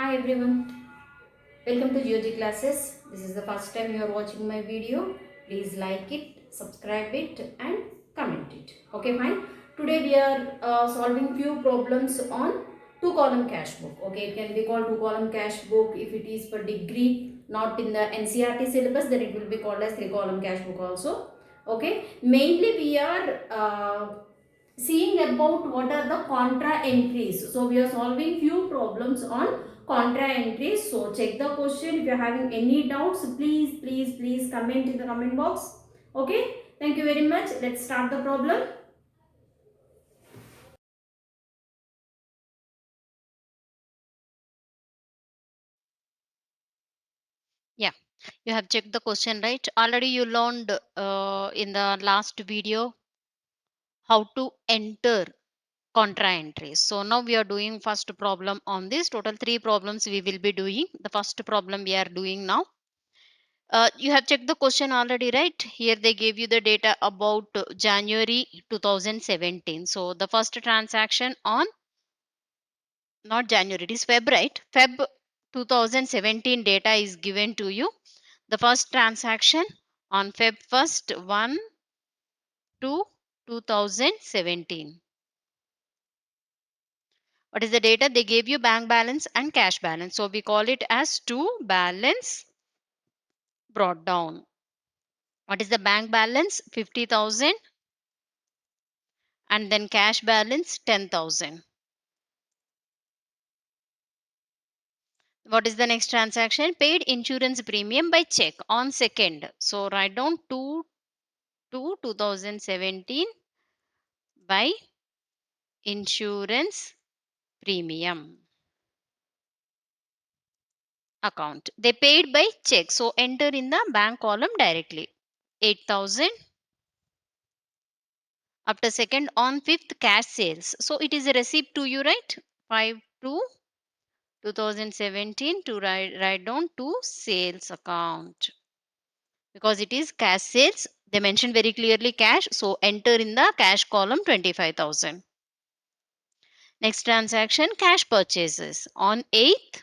Hi everyone, welcome to GeoG classes. This is the first time you are watching my video. Please like it, subscribe it and comment it. Okay, fine. Today we are solving few problems on two column cash book. Okay, it can be called two column cash book if it is for degree, not in the NCRT syllabus, then it will be called as three column cash book also. Okay, mainly we are seeing about what are the contra entries. So we are solving few problems on contra entries. So check the question. If you are having any doubts, please comment in the comment box. Okay, thank you very much. Let's start the problem. Yeah, you have checked the question, right? Already you learned in the last video how to enter contra entries. So now we are doing first problem on this. Total three problems we will be doing. The first problem we are doing now. You have checked the question already, right? Here they gave you the data about January 2017. So the first transaction on not January, it is Feb, right? Feb 2017 data is given to you. The first transaction on Feb 1st 1 to 2017. What is the data? They gave you bank balance and cash balance. So we call it as to balance brought down. What is the bank balance? 50,000 and then cash balance 10,000. What is the next transaction? Paid insurance premium by check on 2nd. So write down 2 to 2017 by insurance premium account. They paid by check. So enter in the bank column directly. 8,000. After second on 5th cash sales. So it is a receipt to you, right? 5 to 2017 to write down to sales account. Because it is cash sales. They mentioned very clearly cash. So enter in the cash column 25,000. Next transaction cash purchases. On 8th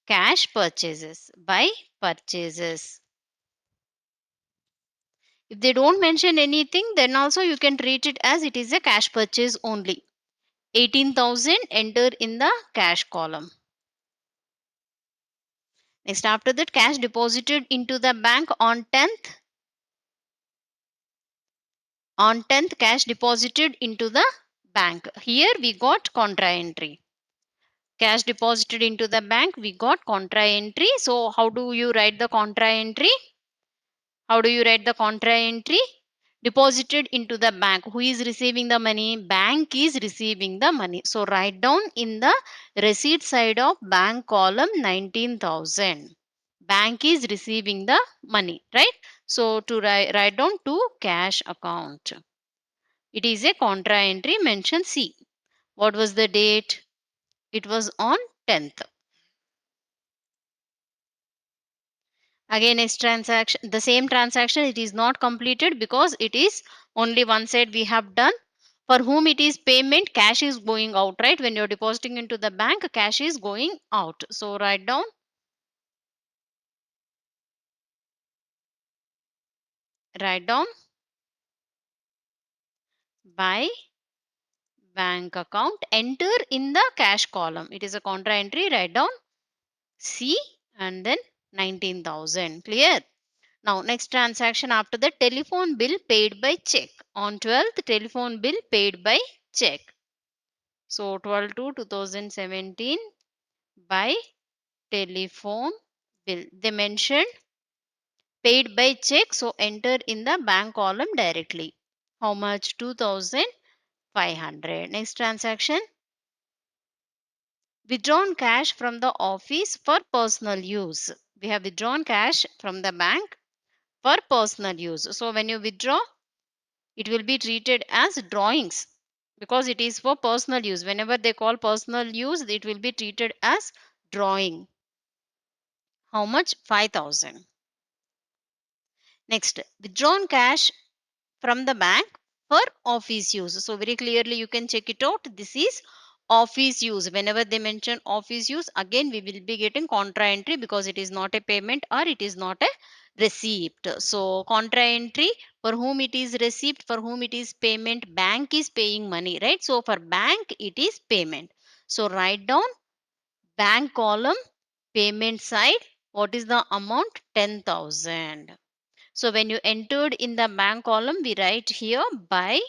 cash purchases by purchases. If they don't mention anything, then also you can treat it as it is a cash purchase only. 18,000 enter in the cash column. Next, after that, cash deposited into the bank on 10th. On 10th, cash deposited into the bank. Here we got contra entry. Cash deposited into the bank, we got contra entry. So, how do you write the contra entry? How do you write the contra entry? Deposited into the bank. Who is receiving the money? Bank is receiving the money. So write down in the receipt side of bank column 19,000. Bank is receiving the money, right? So to write down to cash account. It is a contra entry. Mention C. What was the date? It was on 10th. Again, next transaction, the same transaction, it is not completed because it is only one side we have done. For whom it is payment, cash is going out, right? When you're depositing into the bank, cash is going out. So write down by bank account, enter in the cash column. It is a contra entry. Write down C and then 19,000. Clear? Now, next transaction after the telephone bill paid by check. On 12th, telephone bill paid by check. So, 12 to 2017 by telephone bill. They mentioned paid by check. So, enter in the bank column directly. How much? 2,500. Next transaction. Withdrawn cash from the office for personal use. We have withdrawn cash from the bank for personal use. So, when you withdraw, it will be treated as drawings because it is for personal use. Whenever they call personal use, it will be treated as drawing. How much? 5,000. Next, withdrawn cash from the bank for office use. So very clearly you can check it out. This is office use. Whenever they mention office use, again we will be getting contra entry because it is not a payment or it is not a receipt. So contra entry, for whom it is receipt, for whom it is payment, bank is paying money, right? So for bank it is payment. So write down bank column, payment side, what is the amount? 10,000. So when you entered in the bank column, we write here by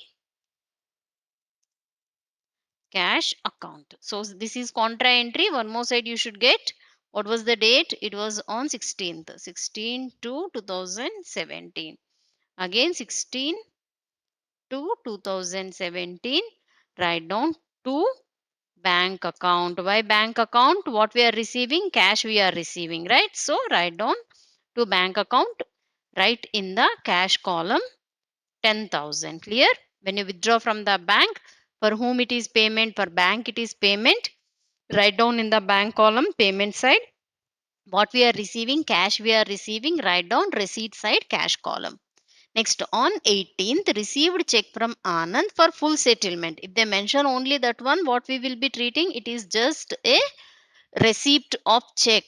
cash account. So this is contra entry. One more side you should get. What was the date? It was on 16th, 16 to 2017. Again 16 to 2017. Write down to bank account. Why bank account? What we are receiving? Cash we are receiving, right? So write down to bank account. Write in the cash column 10,000. Clear? When you withdraw from the bank, for whom it is payment, for bank it is payment. Write down in the bank column payment side what we are receiving, cash we are receiving. Write down receipt side cash column. Next, on 18th, received check from Anand for full settlement. If they mention only that one, what we will be treating, it is just a receipt of check.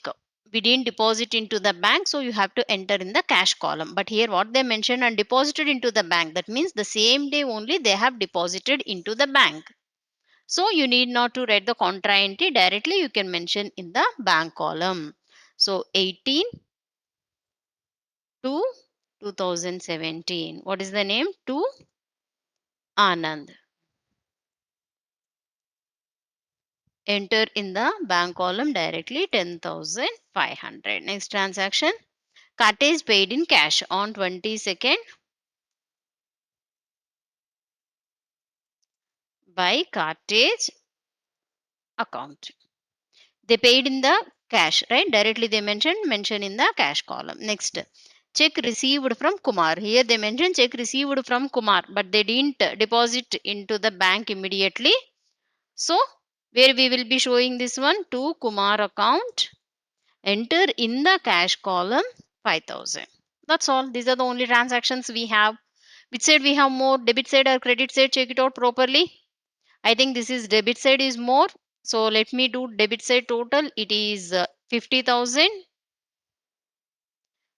We didn't deposit into the bank, so you have to enter in the cash column. But here what they mentioned and deposited into the bank, that means the same day only they have deposited into the bank. So you need not to write the contra entry directly, you can mention in the bank column. So 18 to 2017. What is the name? To Anand. Enter in the bank column directly 10,500. Next transaction. Cartage paid in cash on 22nd by cartage account. They paid in the cash, right? Directly they mention in the cash column. Next, check received from Kumar. Here they mention check received from Kumar, but they didn't deposit into the bank immediately. So where we will be showing this one? To Kumar account. Enter in the cash column 5,000. That's all. These are the only transactions we have. Which side we have more? Debit side or credit side? Check it out properly. I think this is debit side is more. So let me do debit side total. It is 50,000.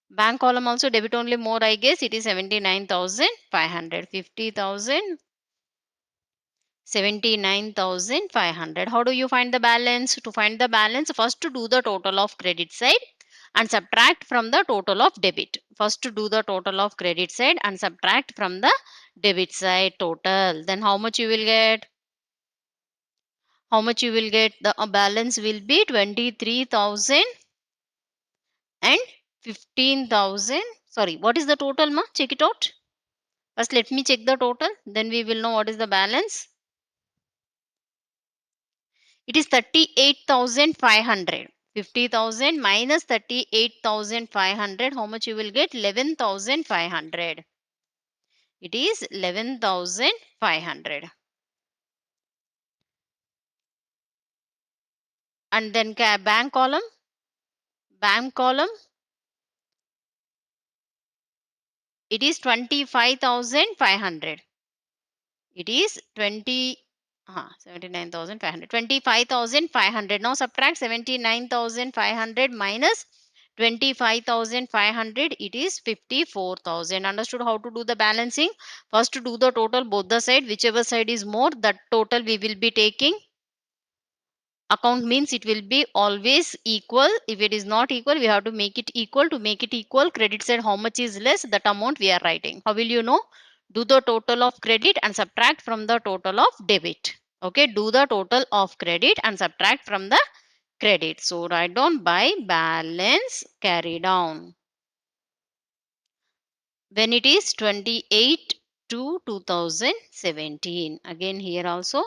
Bank column also debit only more, I guess. It is 79,500. 50,000. 79,500. How do you find the balance? To find the balance, first to do the total of credit side and subtract from the total of debit. First to do the total of credit side and subtract from the debit side total. Then how much you will get? How much you will get? The balance will be 23,000 and 15,000. Sorry, what is the total, ma? Check it out. First let me check the total, then we will know what is the balance. It is 38,500. 50,000 minus 38,500. How much you will get? 11,500. It is 11,500. And then bank column. Bank column. It is 25,500. It is 79,500. 25,500. Now subtract 79,500 minus 25,500. It is 54,000. Understood how to do the balancing? First to do the total both the side. Whichever side is more, that total we will be taking. Account means it will be always equal. If it is not equal, we have to make it equal. To make it equal, credit side how much is less, that amount we are writing. How will you know? Do the total of credit and subtract from the total of debit. Okay, do the total of credit and subtract from the credit. So write down by balance carry down. When it is 28 to 2017. Again here also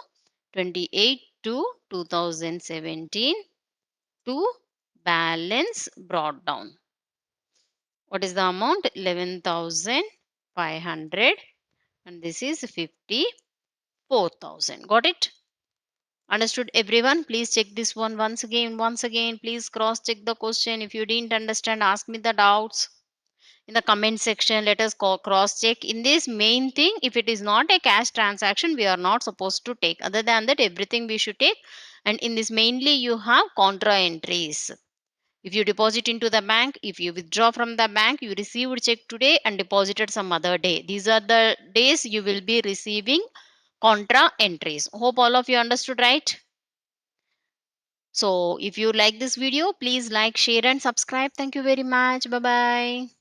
28 to 2017. To balance brought down. What is the amount? 11,500 and this is 54,000. Got it? Understood everyone? Please check this one once again. Please cross check the question. If you didn't understand, ask me the doubts. in the comment section. Let us cross check. In this main thing, if it is not a cash transaction, we are not supposed to take. Other than that, everything we should take. And in this mainly you have contra entries. If you deposit into the bank, if you withdraw from the bank, you received check today and deposited some other day. These are the days you will be receiving contra entries. Hope all of you understood, right? So if you like this video, please like, share and subscribe. Thank you very much. Bye bye.